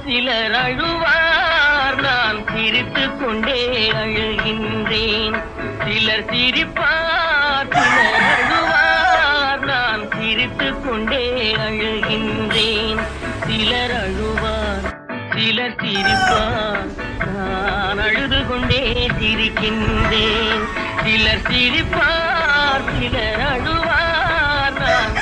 சிலர் அழுவார், நான் சிரித்துக் கொண்டே அழுகின்றேன். சிலர் சிரிப்பார், சிலர் அழுவார், நான் சிரித்துக் கொண்டே அழுகின்றேன். சிலர் அழுவார், சிலர் சிரிப்பார், நான் அழுது கொண்டே சிரிக்கின்றேன். சிலர் சிரிப்பார், சிலர் அழுவார், நான்